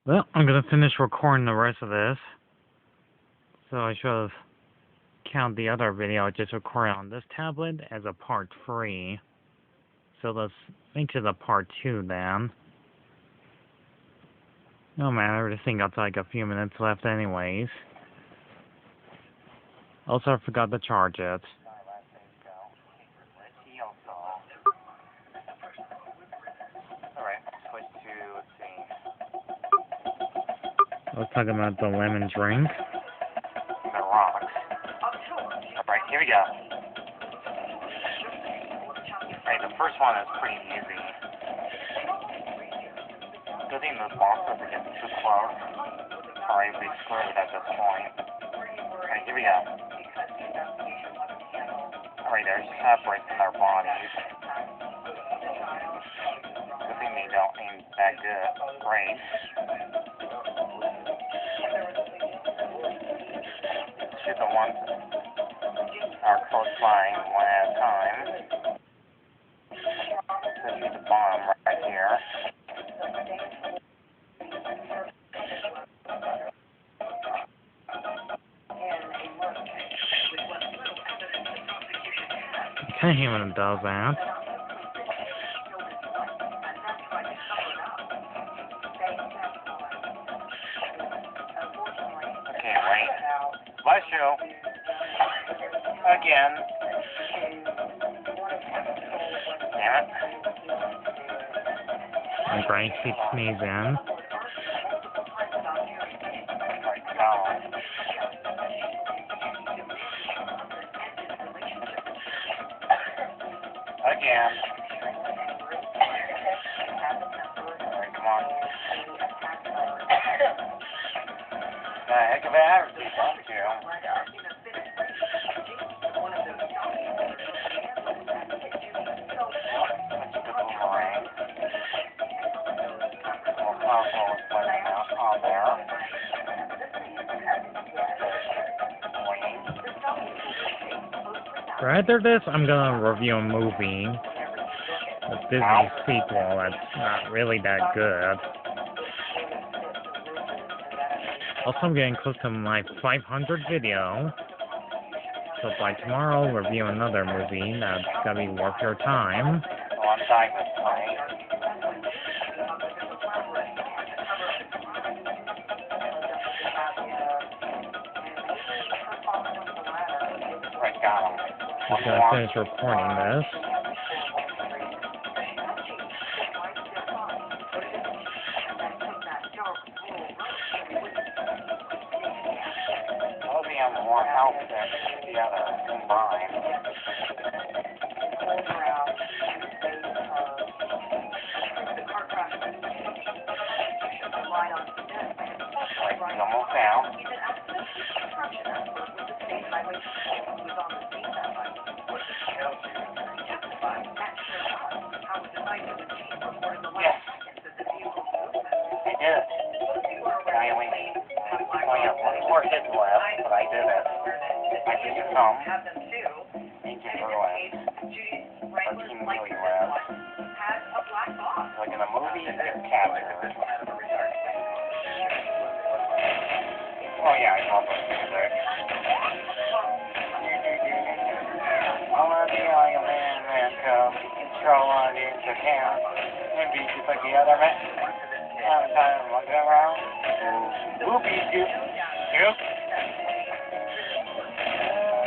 Well, I'm gonna finish recording the rest of this. So I should have counted the other video I just recorded on this tablet as a part 3. So let's make it a part 2 then. No matter, this thing got like a few minutes left anyways. Also, I forgot to charge it. I was talking about the lemon drink. The rocks. Alright, here we go. Alright, the first one is pretty easy. Good thing the box doesn't get too close. Or I'd be screwed at this point. Alright, here we go. Alright, there's separates in their bodies. Good thing they don't aim that good. Great. Shoot the ones that are close by one at a time. This is the bottom right here. I hate when it does that. Okay, wait. Bless you. Again. Damn it. My brain keeps sneezing. Again. Alright, come on. The heck of an attitude, don't you? That's a good boomerang. More powerful with letting out on there. Right after this, I'm gonna review a movie. A Disney sequel that's not really that good. Also, I'm getting close to my 500 video. So by tomorrow, I'll review another movie that's gonna be worth your time. Oh, I'm dying this plane. Right, got him. Just gonna finish recording this. I'll be on more health than the other combined. Right, he's almost down. Yes. I did it. I only have one more hit left, but I did it. I did some. Thank you for left. 13 million left. Like in a movie, it's captured. Oh yeah, I love this music. I want to be like a man and control on it to count. And be just like the other man. I'm kind of looking around. Whoopie doop. Doop.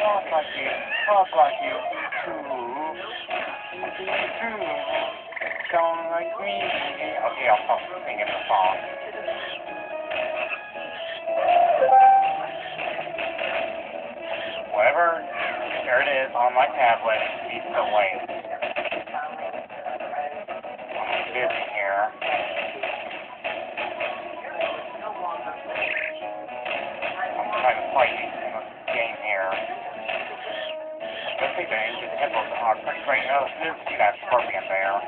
Talk like you. Talk like you. True. Song like me. Okay, I'll stop singing the song. Whatever, there it is on my tablet, needs to wait. I'm busy here. I'm trying to play this game here. Let's see, the headphones are pretty great. Oh, see that scorpion there.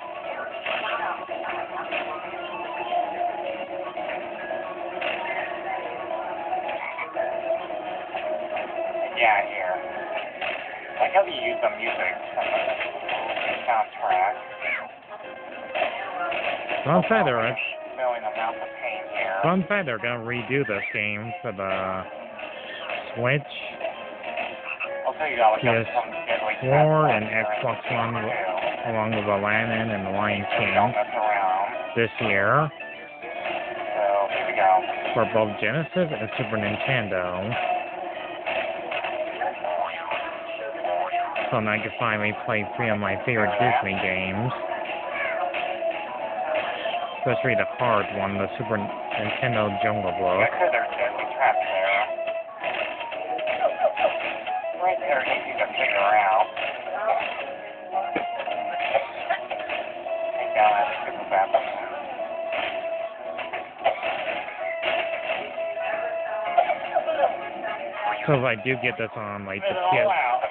Yeah, here. I like how you use the music soundtrack. Wrong side there, Rich. showing amounts of pain here. Fun fact, they're gonna redo this game for the Switch, I'll tell you, Alex, that's some deadly PS4, and Xbox One, along with Aladdin and The Lion Don't King mess around. this year So, here we go. for both Genesis and Super Nintendo. So now I can finally play 3 of my favorite Disney games. Especially the hard one, the Super Nintendo Jungle Book. Yeah, because there's deadly traps there. Right there, easy to figure out. Take down that super bathroom. So if I do get this on like the Get it all out.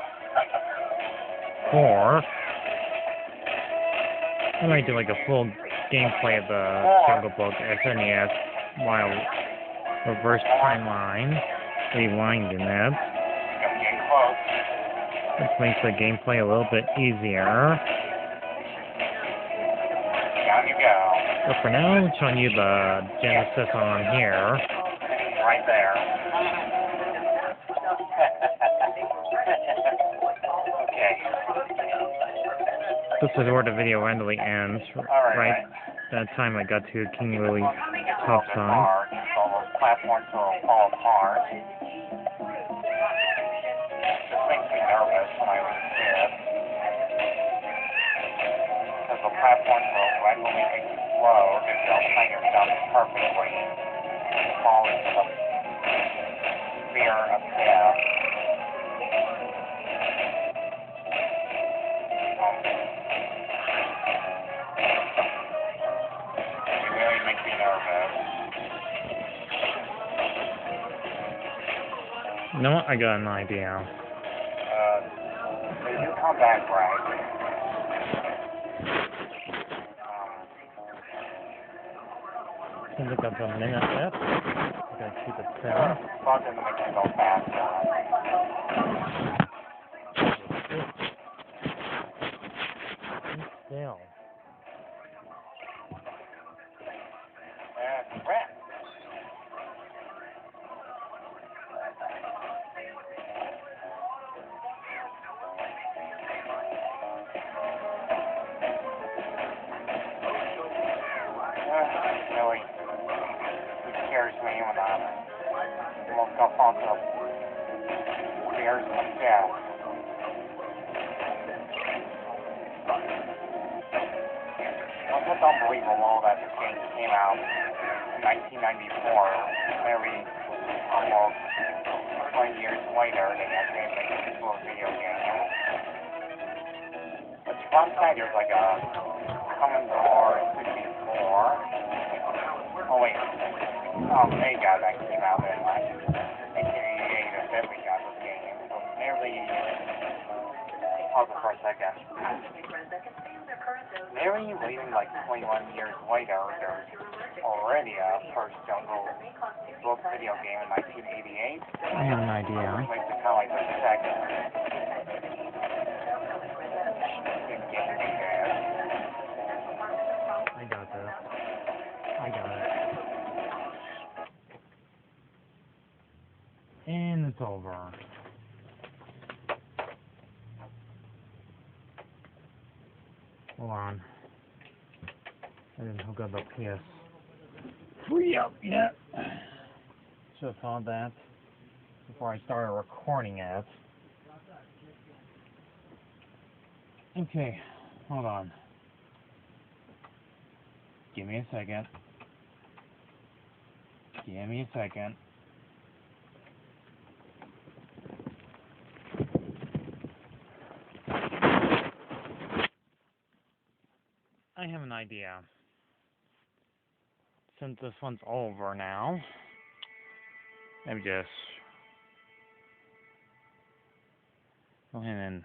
PS4, I might do like a full gameplay of the Jungle Book SNES while reverse timeline, rewinding it, Come get close. which makes the gameplay a little bit easier. Down you go. But for now, I'm showing you the Genesis on here. Right there. Okay. This is where the video randomly ends. Right that time I got to King Louis' top song. All those platforms will fall apart. This makes me nervous when I was a kid. Because the platforms will randomly explode if you don't plan yourself perfectly. And fall into the sphere of death. It really makes me nervous. You know what? I got an idea. They do come back, right? Seems like I've got a minute left. I'm gonna keep it down. Well, then make it go faster. Still. Crap. Really, it scares me when I'm almost up onto the stairs of death. Well, it's unbelievable that this game came out in 1994, maybe almost 20 years later, they actually made it into a video game. But fun fact, there's like a Commodore 64. Oh wait, Mega that came out in like 1988 or then we got this game. So nearly, pause it for a second. Nearly even like 21 years later, there's already a first Jungle Book video game in 1988. I have an idea. Which makes it kind of like the second big game we had. I got this. I got it. And it's over. Hold on. I didn't hook up the PS3 up yet. Should have thought that before I started recording it. Okay, hold on. Give me a second. Give me a second. I have an idea. Since this one's over now, let me just go ahead and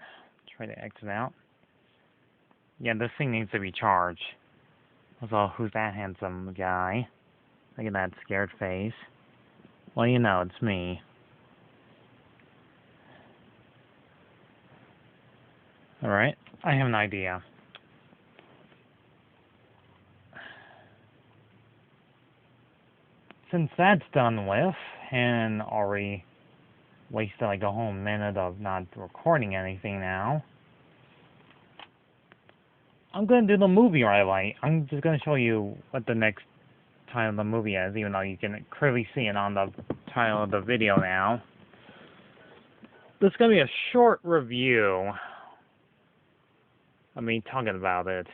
try to exit out. Yeah, this thing needs to be charged. So, who's that handsome guy? Look at that scared face. Well, you know, it's me. Alright, I have an idea. since that's done with, and already wasted like a whole minute of not recording anything now, I'm gonna do the movie right away. I'm just gonna show you what the next title of the movie is, even though you can clearly see it on the title of the video now. This is gonna be a short review of me talking about it,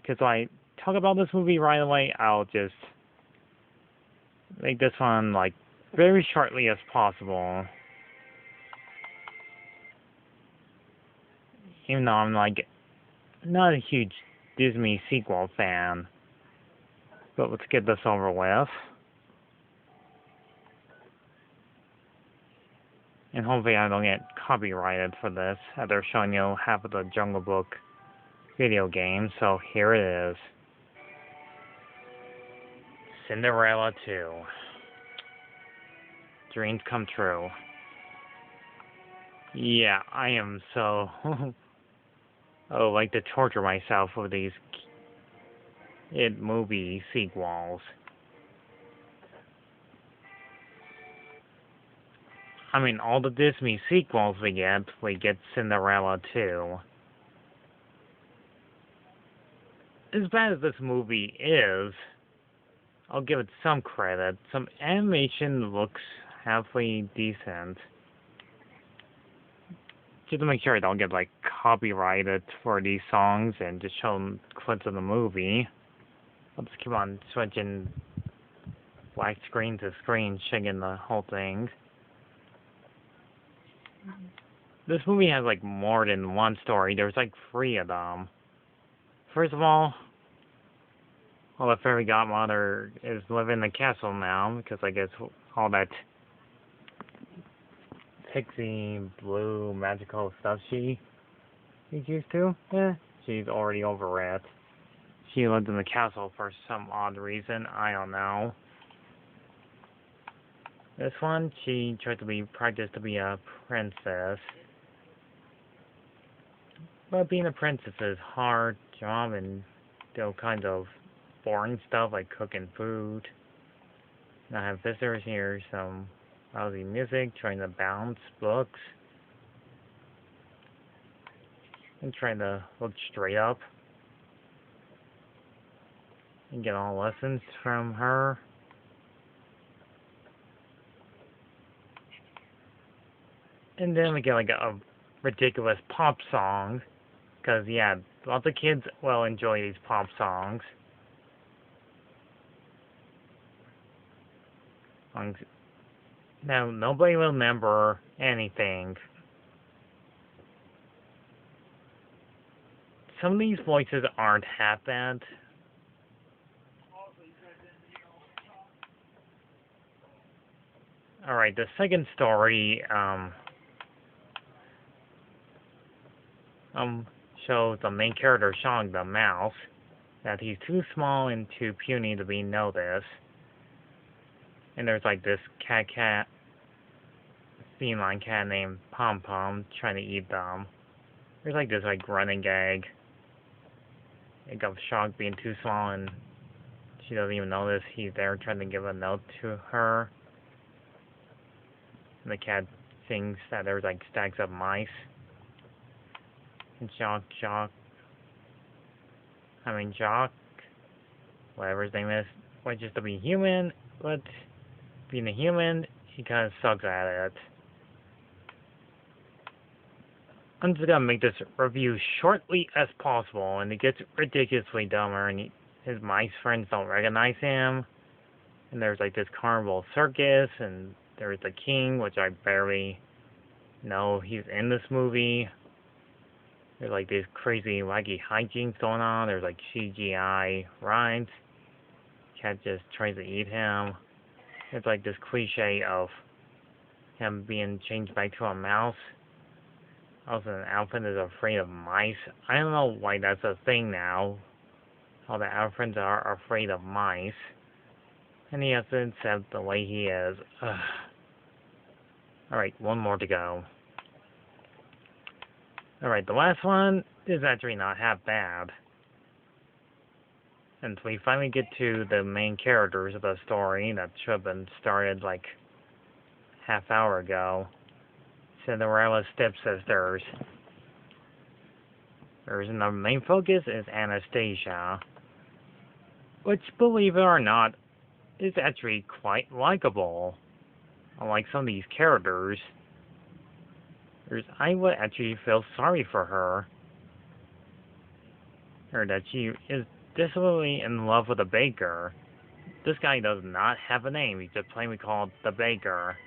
because I talk about this movie right away, I'll just make this one like very shortly as possible. Even though I'm like not a huge Disney sequel fan. But let's get this over with. And hopefully I don't get copyrighted for this after showing you half of the Jungle Book video game. So here it is. Cinderella 2. Dreams come true. Yeah, I am so... like to torture myself with these movie sequels. I mean, all the Disney sequels we get Cinderella 2. As bad as this movie is, I'll give it some credit. Some animation looks halfway decent. Just to make sure I don't get, like, copyrighted for these songs and just show them clips of the movie. I'll just keep on switching black screen to screen, shaking the whole thing. This movie has, like, more than one story. There's, like, 3 of them. First of all, the fairy godmother is living in the castle now, because I guess all that pixie blue magical stuff she's used to, she's already over it. She lived in the castle for some odd reason, I don't know. This one, she tried to practice to be a princess. But being a princess is a hard job and do kinds of boring stuff like cooking food. And I have visitors here, some lousy music, trying to balance books, and trying to look straight up and get all lessons from her. And then we get like a ridiculous pop song, because yeah, lots of kids will enjoy these pop songs. Now, nobody will remember anything. Some of these voices aren't half bad. Alright, the second story, shows the main character, Sean the Mouse, that he's too small and too puny to be noticed. And there's like this feline cat named Pom Pom trying to eat them. There's like this like running gag. Like of Shock being too small and she doesn't even notice he's there trying to give a note to her. And the cat thinks that there's like stacks of mice. And Jock, whatever his name is, wishes to be human, but being a human, he kind of sucks at it. I'm just gonna make this review shortly as possible, and it gets ridiculously dumber, and his mice friends don't recognize him. And there's like this carnival circus, and there's the king, which I barely know he's in this movie. There's like these crazy wacky hijinks going on. There's like CGI rides. Cat just tries to eat him. It's like this cliche of him being changed back to a mouse. Also, an elephant is afraid of mice. I don't know why that's a thing now. All the elephants are afraid of mice. And he has to accept the way he is. Alright, one more to go. Alright, the last one is actually not half bad. And we finally get to the main characters of the story that should have been started like half hour ago. Cinderella's stepsisters. The main focus is Anastasia, which, believe it or not, is actually quite likable. Unlike some of these characters, I would actually feel sorry for her. Or that she is desperately in love with a baker. This guy does not have a name, he's just plainly called the baker.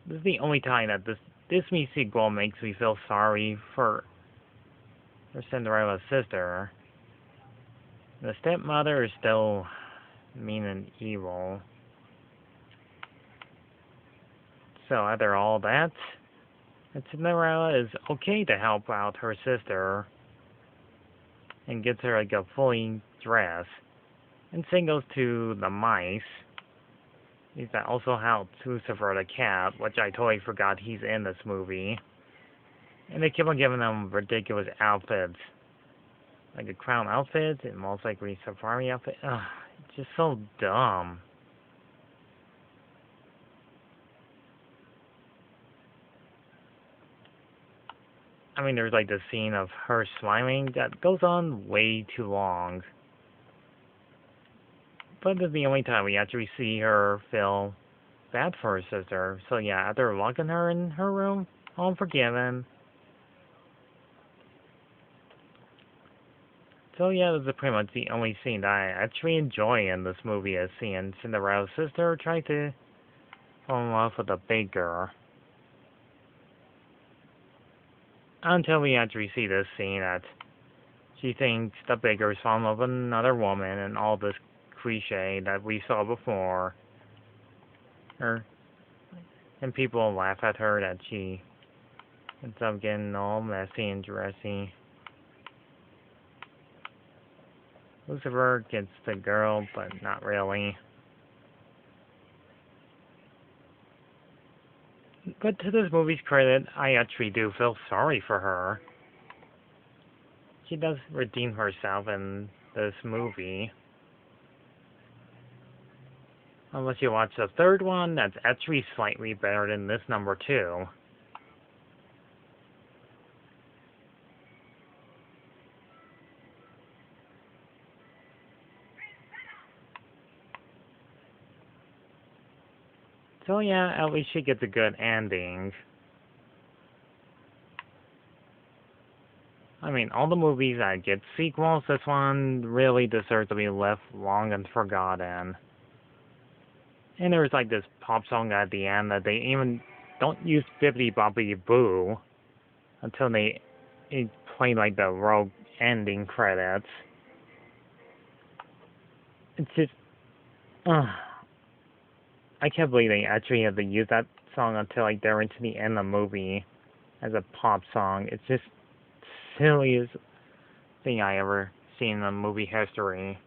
This is the only time that this Disney sequel makes me feel sorry for Cinderella's sister. The stepmother is still mean and evil. So after all that, Cinderella is okay to help out her sister and gets her like a fully dress. And same goes to the mice. He's also helped Lucifer the cat, which I totally forgot he's in this movie. And they keep on giving them ridiculous outfits. Like a clown outfit and most likely safari outfit. Ugh, it's just so dumb. I mean, there's like this scene of her smiling that goes on way too long. But this is the only time we actually see her feel bad for her sister. So yeah, after locking her in her room, all forgiven. So yeah, this is pretty much the only scene that I actually enjoy in this movie, is seeing Cinderella's sister try to fall in love with a baker. Until we actually see this scene that she thinks the baker's fallen in love with another woman and all this cliche that we saw before. And people laugh at her that she ends up getting all messy and dressy. Lucifer gets the girl, but not really. But to this movie's credit, I actually do feel sorry for her. She does redeem herself in this movie. Unless you watch the third one, that's actually slightly better than this number 2. So yeah, at least she gets a good ending. I mean, all the movies that get sequels, this one really deserves to be left long and forgotten. And there's like this pop song at the end that they even don't use Bibbidi Bobbidi Boo until they play like the rogue ending credits. It's just, I can't believe they actually have to use that song until like they're into the end of the movie as a pop song. It's just silliest thing I ever seen in movie history.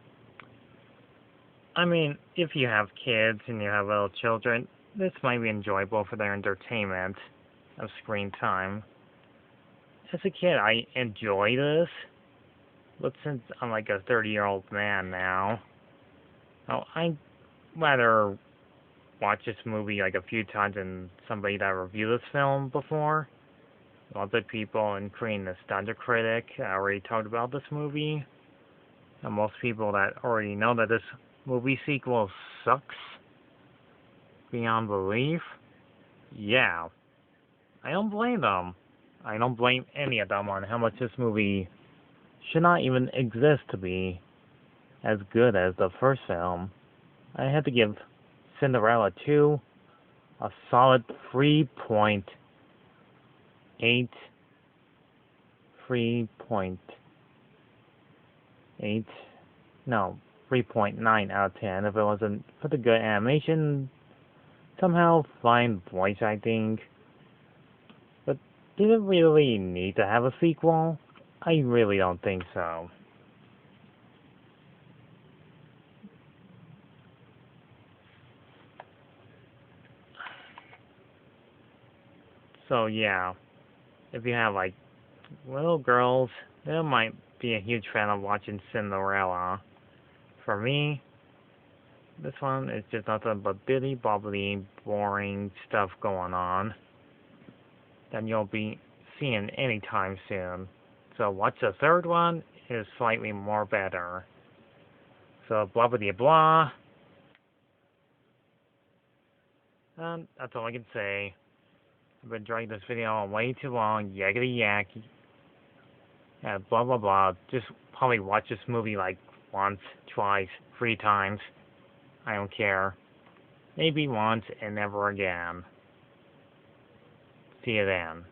I mean, if you have kids and you have little children, this might be enjoyable for their entertainment of screen time. As a kid, I enjoy this, but since I'm like a 30-year-old man now, I'd rather watch this movie like a few times than somebody that reviewed this film before. Lots of people, including the Nostalgia Critic, already talked about this movie. And most people that already know that this movie sequel sucks beyond belief. Yeah, I don't blame them. I don't blame any of them on how much this movie should not even exist to be as good as the first film. I had to give Cinderella 2 a solid 3.8. 3.9 out of 10. If it wasn't for the good animation, somehow fine voice acting. But did it really need to have a sequel? I really don't think so. So yeah, if you have like little girls, they might be a huge fan of watching Cinderella. For me, this one is just nothing but bitty, bobbly, boring stuff going on that you'll be seeing anytime soon. So watch the third one, is slightly more better. So blah blah blah. And that's all I can say. I've been dragging this video on way too long. Yakety yak. Blah blah blah. Just probably watch this movie like once, twice, 3 times. I don't care. Maybe once and never again. See you then.